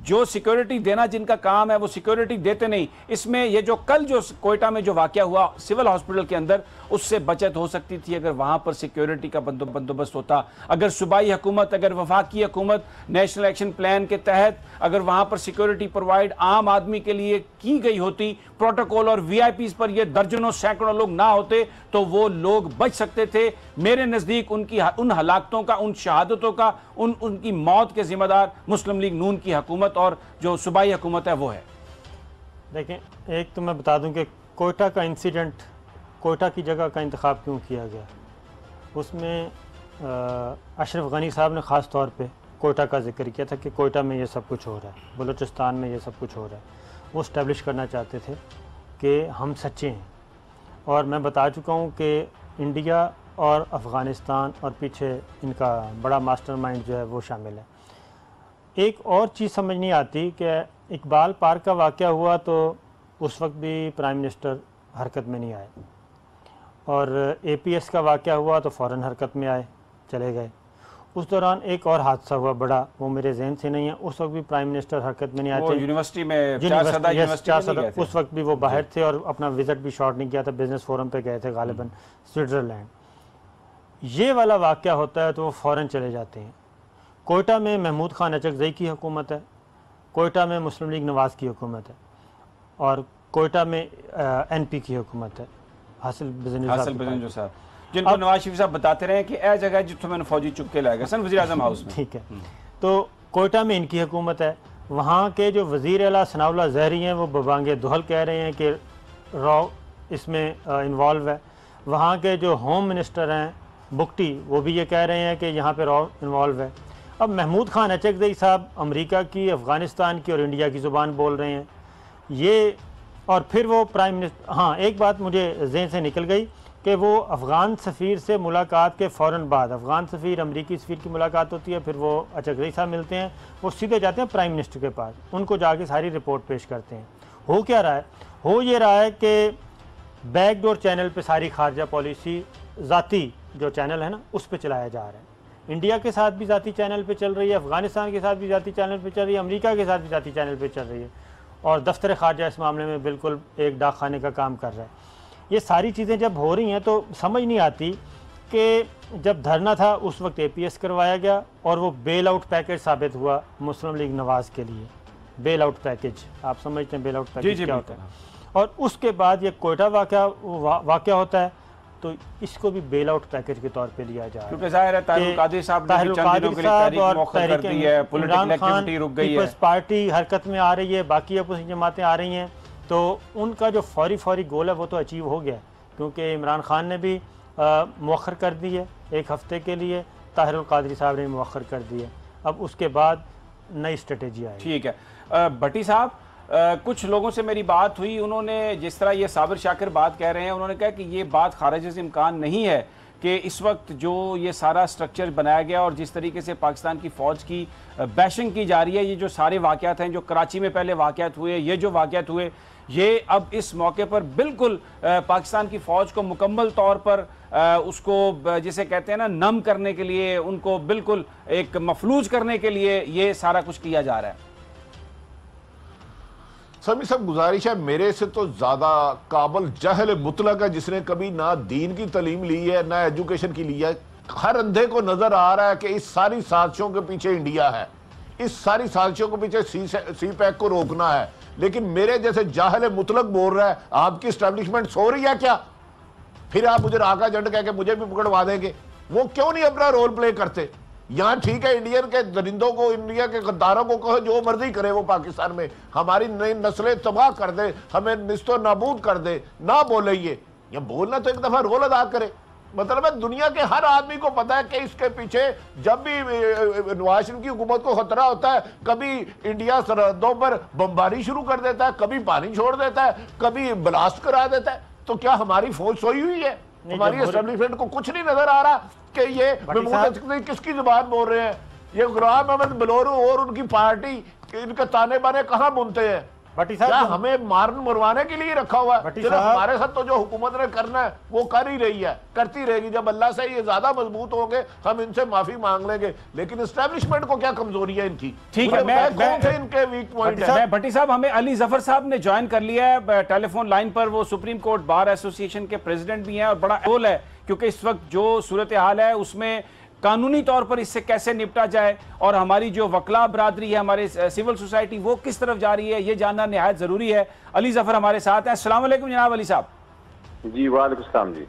[SPEAKER 1] जो सिक्योरिटी देना जिनका काम है वो सिक्योरिटी देते नहीं। इसमें ये जो कल जो कोयटा में जो वाकया हुआ सिविल हॉस्पिटल के अंदर, उससे बचत हो सकती थी अगर वहां पर सिक्योरिटी का बंदोबस्त होता, अगर सूबाई हुकूमत, अगर वफाकी हुकूमत नेशनल एक्शन प्लान के तहत अगर वहां पर सिक्योरिटी प्रोवाइड आम आदमी के लिए की गई होती, प्रोटोकॉल और VIPs पर ये दर्जनों सैकड़ों लोग ना होते तो वो लोग बच सकते थे। मेरे नज़दीक उन हलाकतों का, उन शहादतों का, उनकी मौत के जिम्मेदार मुस्लिम लीग नून की हुकूमत और जो सूबाई हुकूमत है वो है।
[SPEAKER 2] देखें, एक तो मैं बता दूं कि कोयटा का इंसिडेंट, कोयटा की जगह का इंतखाब क्यों किया गया, उसमें अशरफ गनी साहब ने ख़ास तौर पे कोयटा का जिक्र किया था कि कोयटा में ये सब कुछ हो रहा है, बलूचिस्तान में ये सब कुछ हो रहा है। वो इस्टेब्लिश करना चाहते थे कि हम सच्चे हैं, और मैं बता चुका हूँ कि इंडिया और अफ़गानिस्तान और पीछे इनका बड़ा मास्टरमाइंड जो है वो शामिल है। एक और चीज़ समझ नहीं आती कि इकबाल पार्क का वाक़या हुआ तो उस वक्त भी प्राइम मिनिस्टर हरकत में नहीं आए, और APS का वाक़या हुआ तो फ़ौरन हरकत में आए, चले गए। उस दौरान एक और हादसा हुआ बड़ा, वो मेरे जहन से नहीं है, उस वक्त भी प्राइम मिनिस्टर हरकत में नहीं आए थे।
[SPEAKER 1] यूनिवर्सिटी में
[SPEAKER 2] उस वक्त भी वो बाहर थे और अपना विज़िट भी शॉर्ट नहीं किया था, बिजनेस फोरम पे गए थे गालिबन स्विट्ज़रलैंड। ये वाला वाक़या होता है तो वो फ़ौरन चले जाते हैं। कोयटा में महमूद खान अचकज़ई की हुकूमत है, कोयटा में मुस्लिम लीग नवाज़ की हुकूमत है, और कोयटा में NP की हुकूमत है, हासिल बिजनेस
[SPEAKER 1] साहब, जिनको नवाज शरीफ साहब बताते रहे कि ए जगह जितो मैंने फौजी चुप के लाएगा सन वज़ीर आज़म हाउस में।
[SPEAKER 2] ठीक है, तो कोयटा में इनकी हुकूमत है। वहाँ के जो वज़ीर आला सनाउल्लाह ज़हरी हैं वो बबांगे दुहल कह रहे हैं कि रॉ इसमें इन्वॉल्व है। वहाँ के जो होम मिनिस्टर हैं बुगटी, वो भी ये कह रहे हैं कि यहाँ पे रॉ इन्वॉल्व है। अब महमूद खान अचकज़ई साहब अमेरिका की, अफ़गानिस्तान की और इंडिया की ज़ुबान बोल रहे हैं ये, और फिर वो प्राइम मिनिस्टर। हाँ, एक बात मुझे जहन से निकल गई कि वो अफ़गान सफ़ीर से मुलाकात के फ़ौरन बाद, अफ़गान सफ़ीर अमरीकी सफ़ीर की मुलाकात होती है, फिर वो अचकज़ई साहब मिलते हैं, वो सीधे जाते हैं प्राइम मिनिस्टर के पास, उनको जाके सारी रिपोर्ट पेश करते हैं। हो क्या रहा है? हो ये रहा है कि बैकडोर चैनल पे सारी खारजा पॉलिसी ज़ाती जो चैनल है ना उस पर चलाया जा रहा है। इंडिया के साथ भी ज़ाती चैनल पे चल रही है, अफ़गानिस्तान के साथ भी ज़ाती चैनल पे चल रही है, अमेरिका के साथ भी ज़ाती चैनल पे चल रही है, और दफ्तर खारजा इस मामले में बिल्कुल एक डाक खाने का काम कर रहा है। ये सारी चीज़ें जब हो रही हैं तो समझ नहीं आती कि जब धरना था उस वक्त APS करवाया गया और वो बेल आउट पैकेज साबित हुआ मुस्लिम लीग नवाज़ के लिए। बेल आउट पैकेज, आप समझते हैं बेल आउट पैकेज क्या होता है? और उसके बाद ये कोयटा वाक़या होता है तो इसको भी बेल आउट पैकेज के तौर पे लिया जा रहा है,
[SPEAKER 1] क्योंकि जाहिर है ताहिर कादिर साहब ने चंद दिनों के लिए तारीख मौखर कर दी है, पॉलिटिकल एक्टिविटी रुक गई है,
[SPEAKER 2] पीपल्स पार्टी हरकत में आ रही है, बाकी अपोजिशन जमातें आ रही हैं, तो उनका जो फौरी गोल है वो तो अचीव हो गया, क्योंकि इमरान खान ने भी मौखर कर दी है 1 हफ्ते के लिए, ताहिर कादरी साहब ने मौखर कर दी है। अब उसके बाद नई स्ट्रेटेजी आई।
[SPEAKER 1] ठीक है भट्टी साहब, कुछ लोगों से मेरी बात हुई, उन्होंने जिस तरह ये साबिर शाकिर बात कह रहे हैं, उन्होंने कहा कि ये बात खारिज से इम्कान नहीं है कि इस वक्त जो ये सारा स्ट्रक्चर बनाया गया और जिस तरीके से पाकिस्तान की फ़ौज की बैशिंग की जा रही है, ये जो सारे वाक़यात हैं जो कराची में पहले वाक़यात हुए, ये जो वाक़यात हुए, ये अब इस मौके पर बिल्कुल पाकिस्तान की फ़ौज को मुकम्मल तौर पर उसको जिसे कहते हैं ना नम करने के लिए, उनको बिल्कुल एक मफलूज करने के लिए ये सारा कुछ किया जा रहा है।
[SPEAKER 6] सभी सब गुजारिश है, मेरे से तो ज़्यादा काबल जहल मुतलक है जिसने कभी ना दीन की तालीम ली है ना एजुकेशन की ली है। हर अंधे को नज़र आ रहा है कि इस सारी साजिशों के पीछे इंडिया है, इस सारी साजिशों के पीछे CPEC को रोकना है। लेकिन मेरे जैसे जाहल मुतलक बोल रहा है आपकी इस्टेब्लिशमेंट सो रही है क्या? फिर आप मुझे राका जंड कह के मुझे भी पकड़वा देंगे। वो क्यों नहीं अपना रोल प्ले करते? यहाँ ठीक है, इंडियन के दरिंदों को, इंडिया के गद्दारों को कहो जो मर्जी करे वो पाकिस्तान में, हमारी नई नस्लें तबाह कर दे, हमें निस्तो नाबूद कर दे, ना बोले ये बोलना तो एक दफा रोल अदा करे। मतलब है दुनिया के हर आदमी को पता है कि इसके पीछे जब भी नवाज शरीफ की हुकूमत को खतरा होता है, कभी इंडिया सरहदों पर बमबारी शुरू कर देता है, कभी पानी छोड़ देता है, कभी ब्लास्ट करा देता है। तो क्या हमारी फौज सोई हुई है? हमारी एस्टेब्लिशमेंट को कुछ नहीं नजर आ रहा कि ये महमूद किसकी जुबान बोल रहे हैं? ये गुलाम अहमद बलोरू और उनकी पार्टी इनके ताने बाने कहाँ बुनते हैं? क्या हमें मारने मरवाने के लिए रखा हुआ है? हमारे साथ तो जो हुकूमत ने करना है वो कर ही रही है, करती रहेगी। जब अल्लाह से ये ज्यादा मजबूत होंगे हम इनसे माफी मांग लेंगे, लेकिन एस्टेब्लिशमेंट को क्या कमजोरी है इनकी?
[SPEAKER 1] ठीक है,
[SPEAKER 6] इनके वीक पॉइंट है।
[SPEAKER 1] भट्टी साहब, हमें अली जफर साहब ने ज्वाइन कर लिया है टेलीफोन लाइन पर। वो सुप्रीम कोर्ट बार एसोसिएशन के प्रेसिडेंट भी हैं और बड़ा रोल है, क्योंकि इस वक्त जो सूरत हाल है उसमें कानूनी तौर पर इससे कैसे निपटा जाए और हमारी जो वकला बरादरी है, हमारे सिविल सोसाइटी, वो किस तरफ जा रही है, ये जानना निहायत ज़रूरी है। अली जफ़र हमारे साथ हैं। अस्सलाम वालेकुम जनाब अली साहब।
[SPEAKER 8] जी वालेकुम सलाम जी।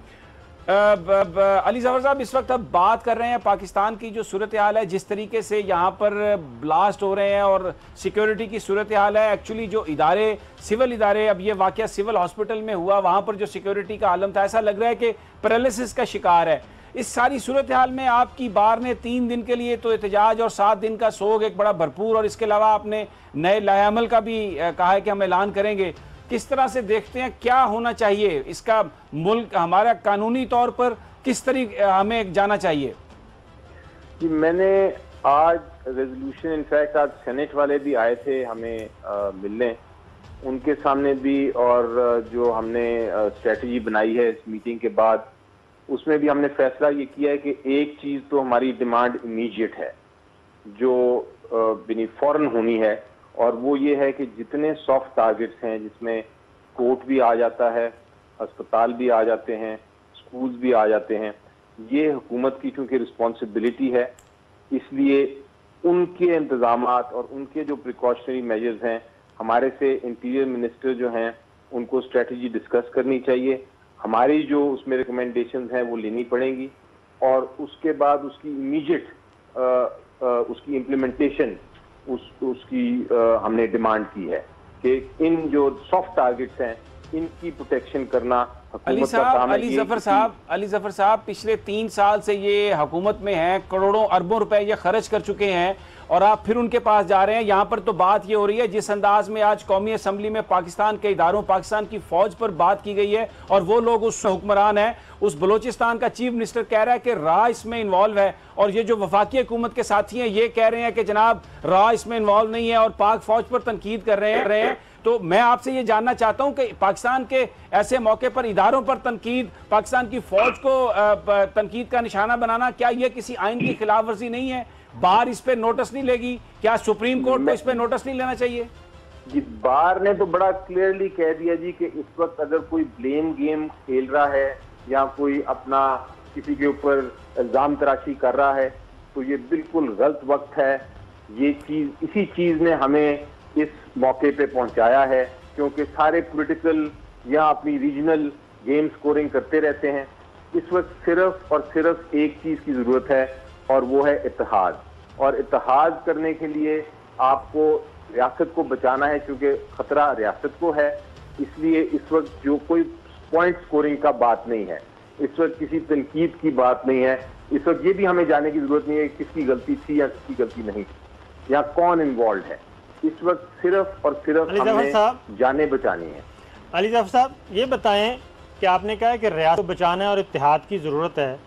[SPEAKER 1] अली जफ़र साहब, इस वक्त अब बात कर रहे हैं पाकिस्तान की जो सूरत हाल है, जिस तरीके से यहाँ पर ब्लास्ट हो रहे हैं और सिक्योरिटी की सूरत हाल है। एक्चुअली जो इदारे, सिविल इदारे, अब ये वाक़या सिविल हॉस्पिटल में हुआ, वहाँ पर जो सिक्योरिटी का आलम था, ऐसा लग रहा है कि पैरालिसिस का शिकार है। इस सारी सूरत हाल में आपकी बार ने 3 दिन के लिए तो एहतजाज और 7 दिन का सोग एक बड़ा भरपूर, और इसके अलावा आपने नए लाएअमल का भी कहा है कि हम ऐलान करेंगे। किस तरह से देखते हैं, क्या होना चाहिए इसका, मुल्क हमारा कानूनी तौर पर किस तरीके हमें जाना चाहिए?
[SPEAKER 8] कि मैंने आज रेजोल्यूशन, इनफैक्ट आज सेनेट वाले भी आए थे हमें मिलने, उनके सामने भी, और जो हमने स्ट्रेटजी बनाई है इस मीटिंग के बाद, उसमें भी हमने फैसला ये किया है कि एक चीज़ तो हमारी डिमांड इमीडिएट है जो बिनी फौरन होनी है, और वो ये है कि जितने सॉफ्ट टारगेट्स हैं जिसमें कोर्ट भी आ जाता है, अस्पताल भी आ जाते हैं, स्कूल्स भी आ जाते हैं, ये हुकूमत की चूँकि रिस्पॉन्सिबिलिटी है, इसलिए उनके इंतजामात और उनके जो प्रिकॉशनरी मेजर्स हैं, हमारे से इंटीरियर मिनिस्टर जो हैं उनको स्ट्रेटजी डिस्कस करनी चाहिए, हमारी जो उसमें रिकमेंडेशंस हैं वो लेनी पड़ेंगी, और उसके बाद उसकी इमीडिएट उसकी इम्प्लीमेंटेशन उसकी हमने डिमांड की है कि इन जो सॉफ्ट टारगेट्स हैं इनकी प्रोटेक्शन करना
[SPEAKER 1] अली जफर साहब पिछले 3 साल से ये हुकूमत में हैं, करोड़ों अरबों रुपए ये खर्च कर चुके हैं, और आप फिर उनके पास जा रहे हैं। यहाँ पर तो बात ये हो रही है जिस अंदाज में आज कौमी असम्बली में पाकिस्तान के इदारों, पाकिस्तान की फौज पर बात की गई है, और वो लोग उस हुक्मरान हैं, उस बलोचिस्तान का चीफ मिनिस्टर कह रहा है कि रा इसमें इन्वॉल्व है, और ये जो वफाकी हुकूमत के साथी हैं ये कह रहे हैं कि जनाब रा इसमें इन्वॉल्व नहीं है, और पाक फौज पर तनकीद कर रहे हैं। तो मैं आपसे ये जानना चाहता हूं कि पाकिस्तान के ऐसे मौके पर इदारों पर तनकीद, पाकिस्तान की फौज को तनकीद का निशाना बनाना, क्या ये किसी आइन की खिलाफ वर्जी नहीं है? बार इस पे नोटिस नहीं लेगी? क्या सुप्रीम कोर्ट को इस पे नोटिस नहीं लेना चाहिए?
[SPEAKER 8] जी, बार ने तो बड़ा क्लियरली कह दिया जी कि इस वक्त अगर कोई ब्लेम गेम खेल रहा है या कोई अपना किसी के ऊपर इल्जाम तराशी कर रहा है तो ये बिल्कुल गलत वक्त है। ये चीज, इसी चीज ने हमें इस मौके पे पहुंचाया है, क्योंकि सारे पॉलिटिकल या अपनी रीजनल गेम स्कोरिंग करते रहते हैं। इस वक्त सिर्फ और सिर्फ एक चीज की जरूरत है, और वो है इत्तेहाद। और इत्तेहाद करने के लिए आपको रियासत को बचाना है, क्योंकि खतरा रियासत को है। इसलिए इस वक्त जो कोई पॉइंट स्कोरिंग का बात नहीं है, इस वक्त किसी तनकीद की बात नहीं है, इस वक्त ये भी हमें जानने की जरूरत नहीं है किसकी गलती थी या किसकी गलती नहीं थी या कौन इन्वॉल्व है। इस वक्त सिर्फ और सिर्फ हमें जाने बचानी है।
[SPEAKER 2] अली जफर साहब, ये बताएं कि आपने कहा कि रियासत को बचाना है और इत्तेहाद की ज़रूरत है।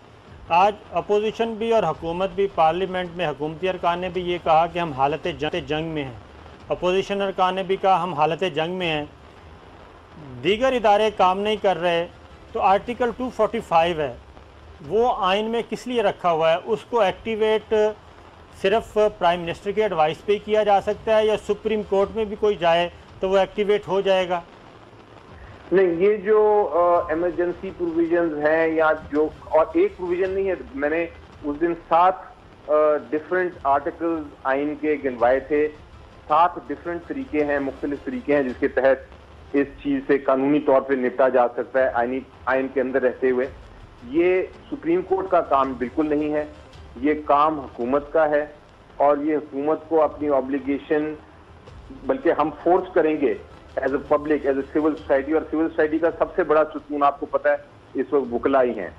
[SPEAKER 2] आज अपोजिशन भी और हुकूमत भी, पार्लियामेंट में हुकूमती अरकान ने भी ये कहा कि हम हालत जंग में हैं, अपोजिशन अरकान ने भी कहा हम हालत जंग में हैं, दीगर इदारे काम नहीं कर रहे। तो आर्टिकल 245 है, वो आइन में किस लिए रखा हुआ है? उसको एक्टिवेट सिर्फ प्राइम मिनिस्टर की एडवाइस पे किया जा सकता है, या सुप्रीम कोर्ट में भी कोई जाए तो वो एक्टिवेट हो जाएगा?
[SPEAKER 8] नहीं, ये जो इमरजेंसी प्रोविजंस हैं या जो, और एक प्रोविजन नहीं है, मैंने उस दिन 7 डिफरेंट आर्टिकल्स आइन के गिनवाए थे। 7 डिफरेंट तरीके हैं, मुख्तलिफ तरीके हैं जिसके तहत इस चीज से कानूनी तौर पे निपटा जा सकता है आइन के अंदर रहते हुए। ये सुप्रीम कोर्ट का काम बिल्कुल नहीं है, ये काम हुकूमत का है, और ये हुकूमत को अपनी ऑब्लिगेशन, बल्कि हम फोर्स करेंगे as a public, as a civil society. और सिविल सोसाइटी का सबसे बड़ा सुकून आपको पता है इस वक्त वुकला ही हैं।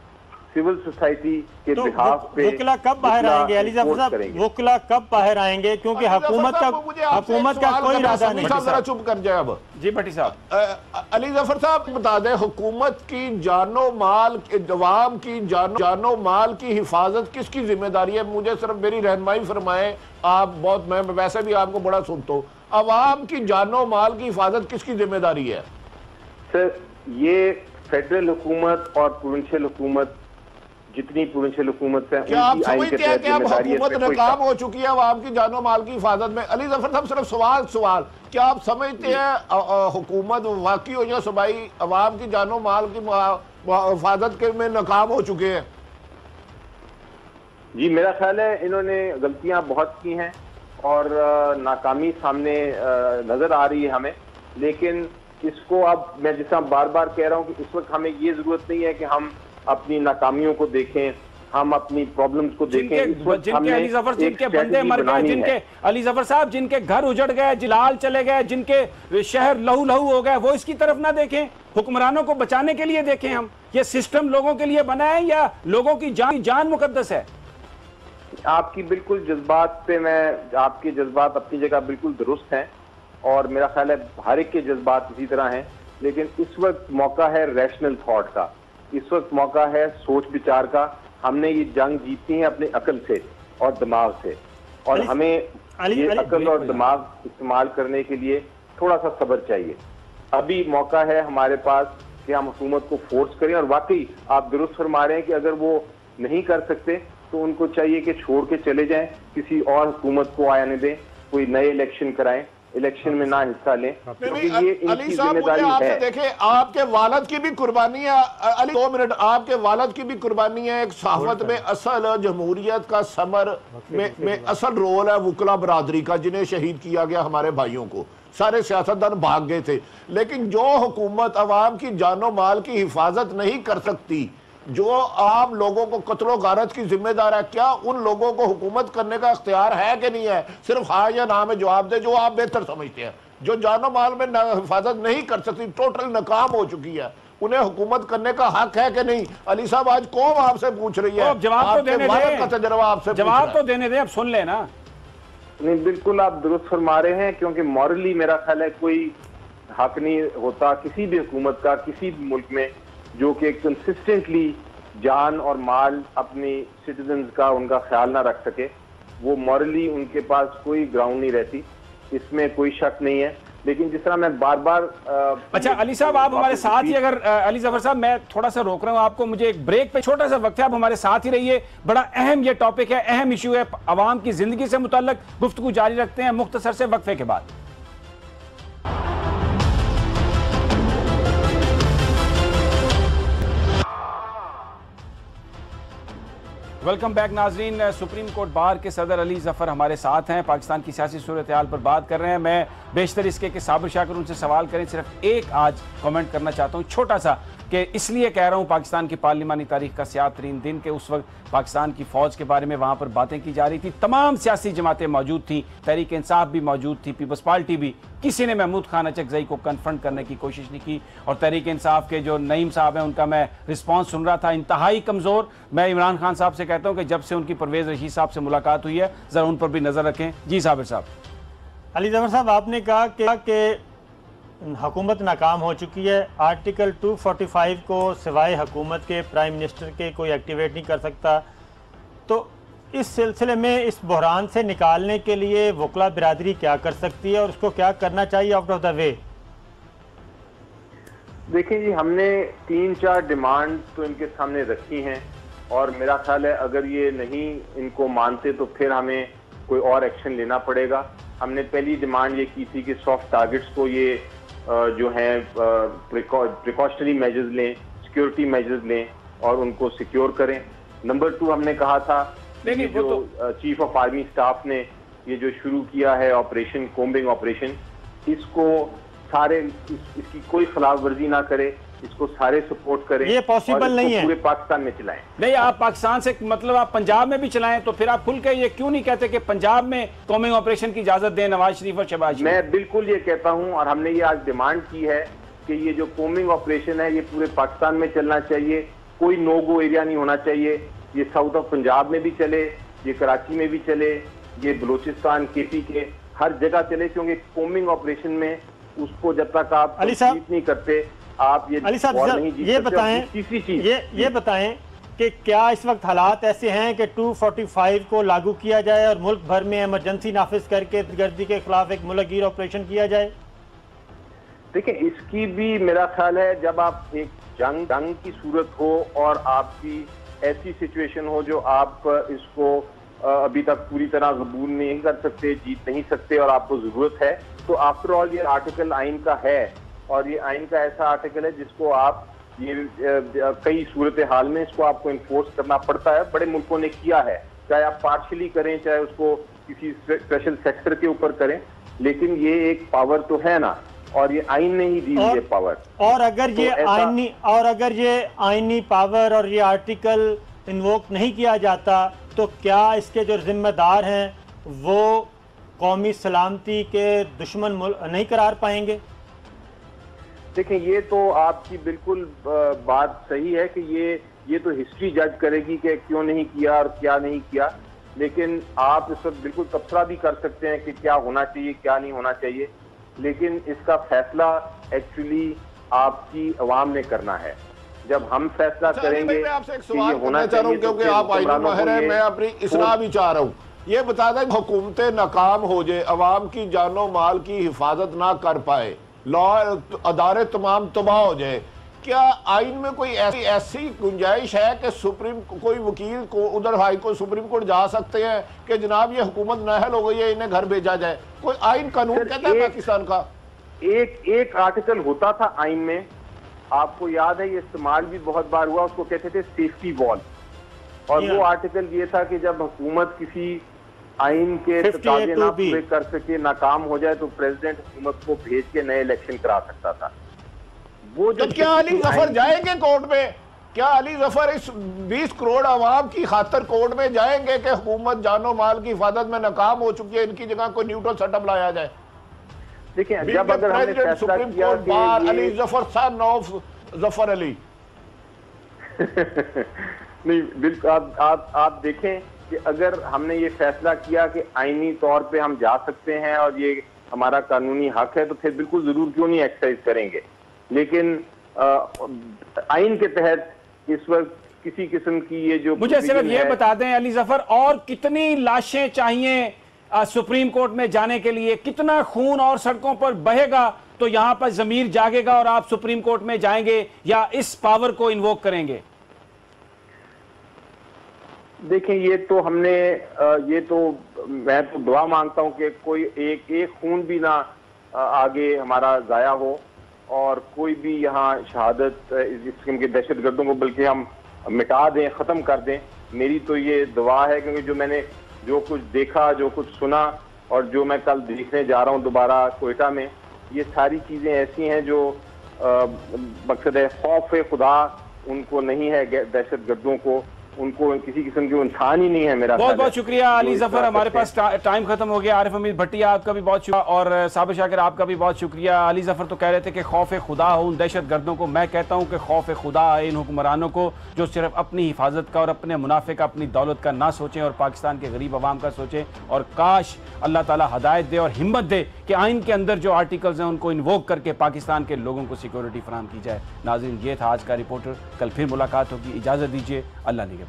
[SPEAKER 8] सिविल सोसाइटी के
[SPEAKER 2] तो
[SPEAKER 8] बिहाफ पे
[SPEAKER 2] वुकला कब बाहर आएंगे अली जफर साहब? वुकला कब बाहर आएंगे? क्योंकि हुकूमत का कोई इरादा नहीं।
[SPEAKER 6] जरा चुप कर जाए अब।
[SPEAKER 1] जी भट्टी साहब।
[SPEAKER 6] अली जफर साहब बता दें, हुकूमत की जानो माल, अवाम की जानो माल की हिफाजत किसकी जिम्मेदारी है? मुझे सिर्फ मेरी रहनुमाई फरमाएं आप। बहुत, मैं वैसे भी आपको बड़ा सुनता हूँ। अवाम की जानो माल की हिफाजत किसकी जिम्मेदारी है?
[SPEAKER 8] सर, ये फेडरल हुकूमत और प्रोविंशियल हुकूमत, जितनी प्रोविंशियल हुकूमत है,
[SPEAKER 6] क्या आप समझते हैं कि अब हुकूमत नाकाम हो चुकी है अवाम की जानो माल की हिफाजत में? अली जफर साहब, सिर्फ सवाल, क्या आप समझते हैं हुकूमत वाकई हो या सूबाई अवाम की जानो माल की हिफाजत के में नाकाम हो चुके हैं?
[SPEAKER 8] जी, मेरा ख्याल है इन्होंने गलतियां बहुत की हैं और नाकामी सामने नजर आ रही है हमें। लेकिन इसको अब मैं जैसा बार बार कह रहा हूं कि इस वक्त हमें ये जरूरत नहीं है कि हम अपनी नाकामियों को देखें, हम अपनी प्रॉब्लम्स को देखें।
[SPEAKER 1] जिनके अली जफर, जिनके बंदे मर गए, जिनके अली जफर साहब, जिनके घर उजड़ गए, जिलाल चले गए, जिनके शहर लहू लहू हो गए, वो इसकी तरफ ना देखें? हुक्मरानों को बचाने के लिए देखें हम। ये सिस्टम लोगों के लिए बना है या लोगों की जान मुकद्दस है?
[SPEAKER 8] आपकी बिल्कुल जज्बात पे, मैं, आपके जज्बात अपनी जगह बिल्कुल दुरुस्त हैं और मेरा ख्याल है हर एक के जज्बात इसी तरह हैं। लेकिन इस वक्त मौका है रैशनल थॉट का, इस वक्त मौका है सोच विचार का। हमने ये जंग जीतनी है अपने अकल से और दिमाग से, और हमें ये अकल और दिमाग इस्तेमाल करने के लिए थोड़ा सा सब्र चाहिए। अभी मौका है हमारे पास कि हम हुकूमत को फोर्स करें, और वाकई आप दुरुस्त फरमा रहे हैं कि अगर वो नहीं कर सकते तो उनको चाहिए कि छोड़ के चले जाएं, किसी और हुकूमत को आने दें, कोई नए इलेक्शन कराएं, इलेक्शन में ना हिस्सा लें, क्योंकि ये इनकी जिम्मेदारी है।
[SPEAKER 6] देखें, आपके वालद की भी कुर्बानी है अली, 2 मिनट, आपके वालद की भी कुर्बानी है। एक सहाफत में असल जमहूरियत का समर में असल रोल है वकला बरादरी का, जिन्हें शहीद किया गया हमारे भाइयों को। सारे सियासतदान भाग गए थे, लेकिन जो हुकूमत अवाम की जानो माल की हिफाजत नहीं कर सकती, जो आम लोगों को कत्लो गारत की जिम्मेदार है, क्या उन लोगों को हुकूमत करने का इख्तियार है कि नहीं है? सिर्फ हाँ या ना में जवाब दे, जो आप बेहतर समझते हैं। जो जानो माल में हिफाजत नहीं कर सकती, टोटल नाकाम हो चुकी है, उन्हें हुकूमत करने का हक है कि नहीं? अली साहब, आज कौम आपसे पूछ रही है,
[SPEAKER 1] जवाब तो देने
[SPEAKER 6] आपसे
[SPEAKER 1] जवाब तो देने दे, अब सुन लेना।
[SPEAKER 8] नहीं, बिल्कुल आप दुरुस्त फरमा रहे हैं, क्योंकि मॉरली मेरा ख्याल है कोई हक नहीं होता किसी भी हुकूमत का किसी भी मुल्क में जो कि कंसिस्टेंटली जान और माल अपनी सिटीजन्स का उनका ख्याल ना रख सके। वो मॉरली उनके पास कोई ग्राउंड नहीं रहती, इसमें कोई शक नहीं है। लेकिन जिस तरह मैं बार बार
[SPEAKER 1] अच्छा अली साहब, आप हमारे साथ ही, अगर अली जफर साहब मैं थोड़ा सा रोक रहा हूं आपको, मुझे एक ब्रेक पे छोटा सा वक्त है, आप हमारे साथ ही रहिए। बड़ा अहम ये टॉपिक है, अहम इशू है, आवाम की जिंदगी से मुतल्लक गुफ्तगू जारी रखते हैं मुख्तसर से वक्फे के बाद। वेलकम बैक नाजरीन। सुप्रीम कोर्ट बार के सदर अली जफर हमारे साथ हैं, पाकिस्तान की सियासी सूरत हाल पर बात कर रहे हैं। मैं बेशतर इसके कि साबिर शाकिर उनसे सवाल करें, सिर्फ एक आज कमेंट करना चाहता हूँ छोटा सा, कि इसलिए कह रहा हूँ पाकिस्तान की पार्लिमानी तारीख का स्याह तरीन दिन के उस वक्त पाकिस्तान की फौज के बारे में वहाँ पर बातें की जा रही थी, तमाम सियासी जमातें मौजूद थी, तहरीक इंसाफ भी मौजूद थी, पीपल्स पार्टी भी, किसी ने महमूद खान अचकजई को कन्फ्रंट करने की कोशिश नहीं की। और तहरीक इंसाफ के जो नईम साहब हैं उनका मैं रिस्पॉन्स सुन रहा था, इंतहाई कमज़ोर। मैं इमरान खान साहब से कहता हूँ कि जब से उनकी परवेज़ रशीद साहब से मुलाकात हुई है, ज़रा उन पर भी नज़र रखें। जी साबिर साहब।
[SPEAKER 2] अली जफर साहब, आपने कहा कि हुकूमत नाकाम हो चुकी है, आर्टिकल 245 को सिवाय हुकूमत के प्राइम मिनिस्टर के कोई एक्टिवेट नहीं कर सकता, तो इस सिलसिले में इस बहरान से निकालने के लिए वकला बिरादरी क्या कर सकती है और उसको क्या करना चाहिए आउट ऑफ द वे?
[SPEAKER 8] देखिए जी, हमने 3-4 डिमांड तो इनके सामने रखी हैं, और मेरा ख्याल है अगर ये नहीं इनको मानते तो फिर हमें कोई और एक्शन लेना पड़ेगा। हमने पहली डिमांड ये की थी कि सॉफ्ट टारगेट्स को ये जो हैं प्रिकॉशनरी मेजर्स लें, सिक्योरिटी मेजर्स लें और उनको सिक्योर करें। नंबर 2 हमने कहा था कि जो चीफ ऑफ आर्मी स्टाफ ने ये जो शुरू किया है ऑपरेशन कोम्बिंग ऑपरेशन, इसको सारे इसकी कोई खिलाफ वर्जी ना करे, इसको सारे सपोर्ट करें।
[SPEAKER 2] ये पॉसिबल नहीं है,
[SPEAKER 8] पूरे पाकिस्तान में चलाएं।
[SPEAKER 1] नहीं, आप पाकिस्तान से मतलब आप पंजाब में भी चलाएं, तो फिर आप खुल के ये क्यों नहीं कहते कि पंजाब में कॉम्बिंग ऑपरेशन की इजाजत दें नवाज शरीफ और शहबाज शरीफ?
[SPEAKER 8] मैं बिल्कुल ये कहता हूं, और हमने ये आज डिमांड की है कि ये जो कॉम्बिंग ऑपरेशन है ये पूरे पाकिस्तान में चलना चाहिए, कोई नो गो एरिया नहीं होना चाहिए। ये साउथ ऑफ पंजाब में भी चले, ये कराची में भी चले, ये बलूचिस्तान केपी के हर जगह चले, क्योंकि कॉम्बिंग ऑपरेशन में उसको जब तक आप कंप्लीट नहीं करते आप ये
[SPEAKER 2] अली साहब ये बताएं,
[SPEAKER 8] तीसरी चीज
[SPEAKER 2] ये बताएं कि क्या इस वक्त हालात ऐसे हैं कि 245 को लागू किया जाए और मुल्क भर में इमरजेंसी नाफिज करके गर्दी के खिलाफ एक मुल्कगीर ऑपरेशन किया जाए?
[SPEAKER 8] देखिए, इसकी भी मेरा ख्याल है जब आप एक जंग की सूरत हो और आपकी ऐसी सिचुएशन हो जो आप इसको अभी तक पूरी तरह कबूल नहीं कर सकते, जीत नहीं सकते, और आपको जरूरत है, तो आफ्टर ऑल ये आर्टिकल आइन का है, और ये आइन का ऐसा आर्टिकल है जिसको आप ये कई सूरत हाल में इसको आपको इन्फोर्स करना पड़ता है। बड़े मुल्कों ने किया है, चाहे आप पार्शली करें चाहे उसको किसी स्पेशल सेक्टर के ऊपर करें, लेकिन ये एक पावर तो है ना, और ये आइन ने ही दी ये पावर।
[SPEAKER 2] और अगर ये आइनी पावर और ये आर्टिकल इन्वोक नहीं किया जाता तो क्या इसके जो जिम्मेदार हैं वो कौमी सलामती के दुश्मन नहीं करार पाएंगे?
[SPEAKER 8] देखें, ये तो आपकी बिल्कुल बात सही है कि ये तो हिस्ट्री जज करेगी कि क्यों नहीं किया और क्या नहीं किया, लेकिन आप इस वक्त बिल्कुल तबसरा भी कर सकते हैं कि क्या होना चाहिए क्या नहीं होना चाहिए, लेकिन इसका फैसला एक्चुअली आपकी अवाम ने करना है। जब हम फैसला करेंगे,
[SPEAKER 6] मैं आपसे एक
[SPEAKER 8] कि
[SPEAKER 6] सवाल
[SPEAKER 8] ये होना
[SPEAKER 6] करना चाह रहा हूँ,
[SPEAKER 8] चाहिए, तो
[SPEAKER 6] क्योंकि
[SPEAKER 8] फिर
[SPEAKER 6] आप आईनी
[SPEAKER 8] हुक्मरानों
[SPEAKER 6] माहिर
[SPEAKER 8] को
[SPEAKER 6] हैं,
[SPEAKER 8] ये
[SPEAKER 6] मैं अपनी इसलाह भी चाह रहा हूँ। ये बता दें हुकूमतें नाकाम हो जाए, अवाम की जानो माल की हिफाजत ना कर पाए, लॉ अदारे तमाम तबाह हो जाए, क्या आइन में कोई ऐसी गुंजाइश है कि सुप्रीम कोई वकील को उधर हाई कोर्ट सुप्रीम कोर्ट जा सकते हैं कि जनाब ये हुकूमत नाअहल हो गई है, इन्हें घर भेजा जाए? कोई आइन कानून कहता है पाकिस्तान का?
[SPEAKER 8] एक आर्टिकल होता था आइन में, आपको याद है, ये इस्तेमाल भी बहुत बार हुआ, उसको कहते थे सेफ्टी वॉल। और वो आर्टिकल ये था कि जब हुकूमत किसी आइन के तकाजे ना पूरे कर सके, नाकाम हो जाए, तो प्रेसिडेंट हुकूमत को भेज के नए इलेक्शन करा सकता था। वो
[SPEAKER 6] तो क्या अली जफर जाएंगे कोर्ट में? क्या अली जफर इस 20 करोड़ आवाम की खातर कोर्ट में जाएंगे कि हुकूमत जानो माल की हिफाजत में नाकाम हो चुकी है, इनकी जगह कोई न्यूट्रल सेटअप लाया जाए?
[SPEAKER 8] देखिए, जब अगर हमने फैसला किया कि
[SPEAKER 6] अली जफर सन ऑफ जफर अली
[SPEAKER 8] नहीं, बिल्कुल आप देखें कि अगर हमने ये फैसला किया कि आईनी तौर पे हम जा सकते हैं और ये हमारा कानूनी हक है, तो फिर बिल्कुल जरूर क्यों नहीं एक्सरसाइज करेंगे। लेकिन आइन के तहत इस वक्त किसी किस्म की ये जो,
[SPEAKER 1] मुझे सिर्फ ये बता दें अली जफर, और कितनी लाशें चाहिए सुप्रीम कोर्ट में जाने के लिए? कितना खून और सड़कों पर बहेगा तो यहां पर जमीर जागेगा और आप सुप्रीम कोर्ट में जाएंगे या इस पावर को इन्वोक करेंगे?
[SPEAKER 8] देखें, ये तो हमने मैं तो दुआ मांगता हूं कि कोई एक खून भी ना आगे हमारा जाया हो और कोई भी यहाँ शहादत इस किस्म के दहशत गर्दों को बल्कि हम मिटा दें, ख़त्म कर दें। मेरी तो ये दुआ है, क्योंकि जो मैंने जो कुछ देखा, जो कुछ सुना और जो मैं कल देखने जा रहा हूँ दोबारा कोयटा में, ये सारी चीज़ें ऐसी हैं जो मकसद है खौफ खुदा उनको नहीं है, दहशत गर्दों को, उनको किसी किस्म के इंसान ही नहीं है। मेरा
[SPEAKER 1] बहुत बहुत शुक्रिया अली जफर, हमारे पास टाइम खत्म हो गया। आरिफ हमीद भट्टिया आपका भी बहुत शुक्रिया और साबिर शाकिर आपका भी बहुत शुक्रिया। अली जफर तो कह रहे थे कि खौफ खुदा हो उन दहशत गर्दों को, मैं कहता हूँ कि खौफ खुदा इन हुक्मरानों को जो सिर्फ अपनी हिफाजत का और अपने मुनाफे का, अपनी दौलत का ना सोचें और पाकिस्तान के गरीब आवाम का सोचें। और काश अल्लाह ताला हदायत दे और हिम्मत दे कि आइन के अंदर जो आर्टिकल्स हैं उनको इन्वोक करके पाकिस्तान के लोगों को सिक्योरिटी फराहम की जाए। नाज़रीन, ये था आज का रिपोर्टर, कल फिर मुलाकात होगी, इजाज़त दीजिए, अल्लाह निगहबान।